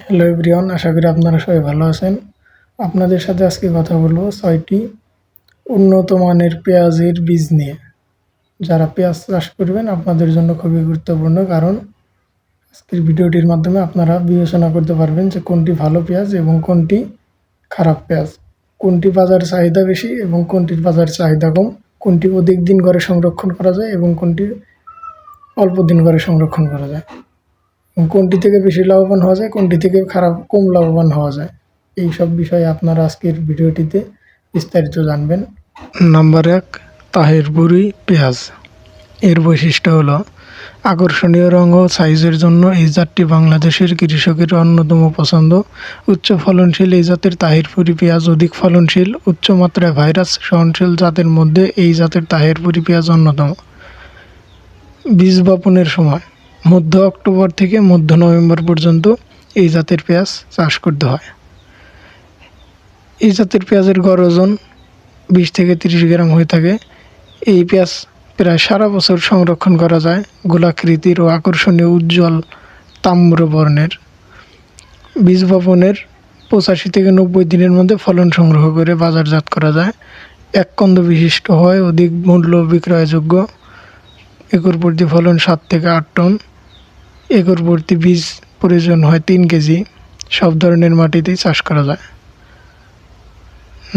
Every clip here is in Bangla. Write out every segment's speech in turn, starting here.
হ্যালো এভরিওয়ান, আশা করি আপনারা সবাই ভালো আছেন। আপনাদের সাথে আজকে কথা বলবো ৬টি উন্নত মানের পেঁয়াজের বীজ নিয়ে। যারা পেঁয়াজ চাষ করবেন আপনাদের জন্য খুবই গুরুত্বপূর্ণ, কারণ আজকের ভিডিওটির মাধ্যমে আপনারা বিবেচনা করতে পারবেন যে কোনটি ভালো পেঁয়াজ এবং কোনটি খারাপ পেঁয়াজ, কোনটি বাজার চাহিদা বেশি এবং কোনটির বাজার চাহিদা কম, কোনটি অধিক দিন ঘরে সংরক্ষণ করা যায় এবং কোনটি অল্প দিন ঘরে সংরক্ষণ করা যায়, কোনটি থেকে বেশি লাভবান হওয়া যায়, কোনটি থেকে কম লাভবান হওয়া যায়। এই সব বিষয়ে আপনারা আজকের ভিডিওটিতে বিস্তারিত জানবেন। নাম্বার ১, তাহেরপুরি পেঁয়াজ। এর বৈশিষ্ট্য হলো আকর্ষণীয় রং ও সাইজের জন্য এই জাতটি বাংলাদেশের কৃষকের অন্যতম পছন্দ। উচ্চ ফলনশীল এই জাতের তাহেরপুরি পেঁয়াজ অধিক ফলনশীল। উচ্চ মাত্রায় ভাইরাস সহনশীল জাতের মধ্যে এই জাতের তাহেরপুরি পেঁয়াজ অন্যতম। বীজ বপনের সময় মধ্য অক্টোবর থেকে মধ্য নভেম্বর পর্যন্ত এই জাতের পেঁয়াজ চাষ করতে হয়। এই জাতের পেঁয়াজের গড় ওজন 20 থেকে 30 গ্রাম হয়ে থাকে। এই পেঁয়াজ প্রায় সারা বছর সংরক্ষণ করা যায়। গোলাকৃতির ও আকর্ষণীয় উজ্জ্বল তাম্র বর্ণের। বীজ বপনের 85 থেকে 90 দিনের মধ্যে ফলন সংগ্রহ করে বাজারজাত করা যায়। এক কন্দ বিশিষ্ট হয়, অধিক মূল্য বিক্রয়যোগ্য। একর প্রতি ফলন 7 থেকে 8 টন। একর প্রতি বীজ প্রয়োজন হয় 3 কেজি। সব ধরনের মাটিতেই চাষ করা যায়।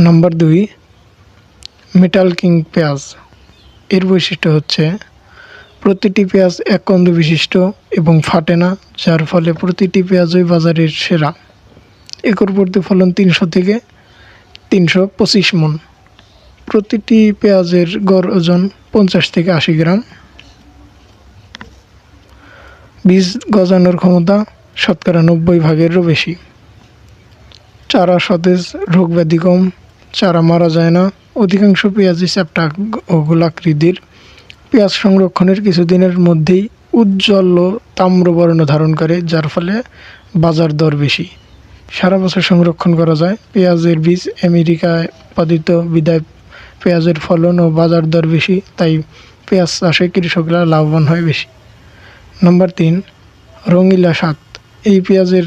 নাম্বার 2, মেটাল কিং পেঁয়াজ। এর বৈশিষ্ট্য হচ্ছে প্রতিটি পেঁয়াজ এক কন্দ বিশিষ্ট এবং ফাটে না, যার ফলে প্রতিটি পেঁয়াজই বাজারের সেরা। একর প্রতি ফলন 300 থেকে 325 মণ। প্রতিটি পেঁয়াজের গড় ওজন 50 থেকে 80 গ্রাম। বীজ গজানোর ক্ষমতা 90% বেশি। চারা সতেজ, রোগ ব্যাধি কম, চারা মারা যায় না। অধিকাংশ পেঁয়াজই চ্যাপ্টা ও গোলাকৃতির। পেঁয়াজ সংরক্ষণের কিছুদিনের মধ্যেই উজ্জ্বল ও তাম্রবর্ণ ধারণ করে, যার ফলে বাজার দর বেশি। সারা বছর সংরক্ষণ করা যায়। পেঁয়াজের বীজ আমেরিকায় উৎপাদিত বিধায় পেঁয়াজের ফলন ও বাজার দর বেশি, তাই পেঁয়াজ চাষে কৃষকরা লাভবান হয় বেশি। নাম্বার 3, রঙিলা 7। এই পেঁয়াজের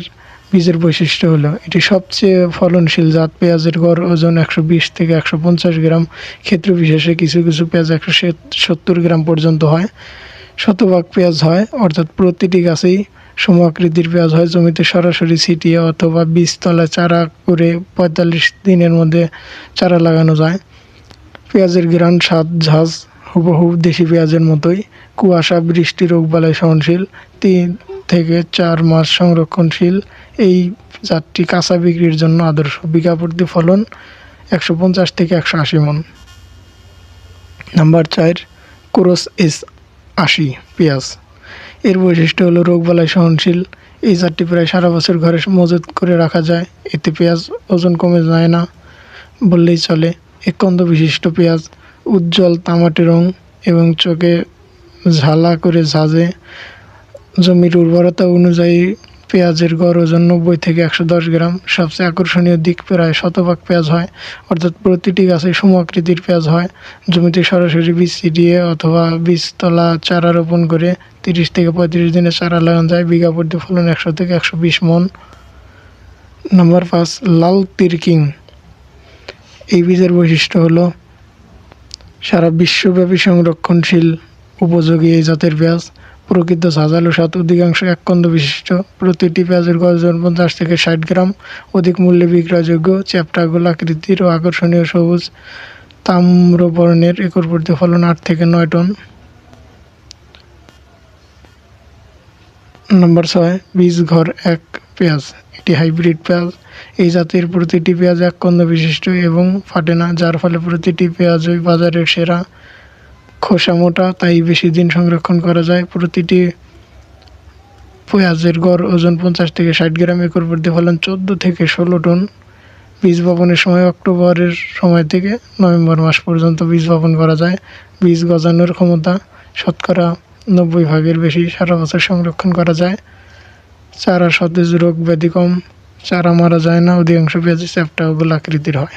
বীজের বৈশিষ্ট্য হলো এটি সবচেয়ে ফলনশীল জাত। পেঁয়াজের গড় ওজন 120 থেকে 150 গ্রাম। ক্ষেত্র বিশেষে কিছু কিছু পেঁয়াজ 170 গ্রাম পর্যন্ত হয়। শতভাগ পেঁয়াজ হয়, অর্থাৎ প্রতিটি গাছেই সম-আকৃতির পেঁয়াজ হয়। জমিতে সরাসরি ছিটিয়ে অথবা বীজতলায় চারা করে 45 দিনের মধ্যে চারা লাগানো যায়। পেঁয়াজের ঘ্রাণ, স্বাদ, ঝাঁজ হুবহু দেশি পেঁয়াজের মতোই। কুয়াশা, বৃষ্টি, রোগবালাই সহনশীল। 3 থেকে 4 মাস সংরক্ষণশীল। এই জাতটি কাঁচা বিক্রির জন্য আদর্শ। বিঘা প্রতি ফলন 150 থেকে 180 মণ। নাম্বার 4, ক্রস S80 পেঁয়াজ। এর বৈশিষ্ট্য হলো রোগবালাই সহনশীল। এই জাতটি প্রায় সারা বছর ঘরে মজুত করে রাখা যায়। এতে পেঁয়াজ ওজন কমে যায় না বললেই চলে। এক কন্দ বিশিষ্ট পেঁয়াজ, উজ্জ্বল তামাটে রং এবং চোখে ঝালা করে ঝাঁজে। জমির উর্বরতা অনুযায়ী পেঁয়াজের গড় ওজন 90 থেকে 110 গ্রাম। সবচেয়ে আকর্ষণীয় দিক প্রায় শতভাগ পেঁয়াজ হয়, অর্থাৎ প্রতিটি গাছে সম-আকৃতির পেঁয়াজ হয়। জমিতে সরাসরি বীজ ছিটিয়ে অথবা বীজতলা চারা রোপণ করে 30 থেকে 35 দিনে চারা লাগানো যায়। বিঘা প্রতি ফলন 100 থেকে 120 মণ। নাম্বার 5, লাল তীর কিং। এই বীজের বৈশিষ্ট্য হলো সারা বিশ্বব্যাপী সংরক্ষণশীল উপযোগী এই জাতের পেঁয়াজ। প্রকৃত ঝাঁঝালো স্বাদ, অধিকাংশ এক কন্দ বিশিষ্ট। প্রতিটি পেঁয়াজের গড় ওজন 50 থেকে 60 গ্রাম। অধিক মূল্যে বিক্রয়যোগ্য। চ্যাপ্টা গোলাকৃতির ও আকর্ষণীয় সবুজ তাম্রবর্ণের। একর প্রতি ফলন 8 থেকে 9 টন। নাম্বার 6, বীজ ঘর 1 পেঁয়াজ। এটি হাইব্রিড পেঁয়াজ। এই জাতের প্রতিটি পেঁয়াজ এক কন্দ বিশিষ্ট এবং ফাটে না, যার ফলে প্রতিটি পেঁয়াজই বাজারের সেরা। খোসা মোটা, তাই বেশি দিন সংরক্ষণ করা যায়। প্রতিটি পেঁয়াজের গড় ওজন 50 থেকে 60 গ্রাম। একর প্রতি ফলন 14 থেকে 16 টন। বীজ বপনের সময় অক্টোবরের সময় থেকে নভেম্বর মাস পর্যন্ত বীজ বপন করা যায়। বীজ গজানোর ক্ষমতা 90% বেশি। সারা বছর সংরক্ষণ করা যায়। চারা সতেজ, রোগ ব্যাধি কম, চারা মারা যায় না। অধিকাংশ পেঁয়াজ চ্যাপ্টা ও গোলাকৃতির হয়।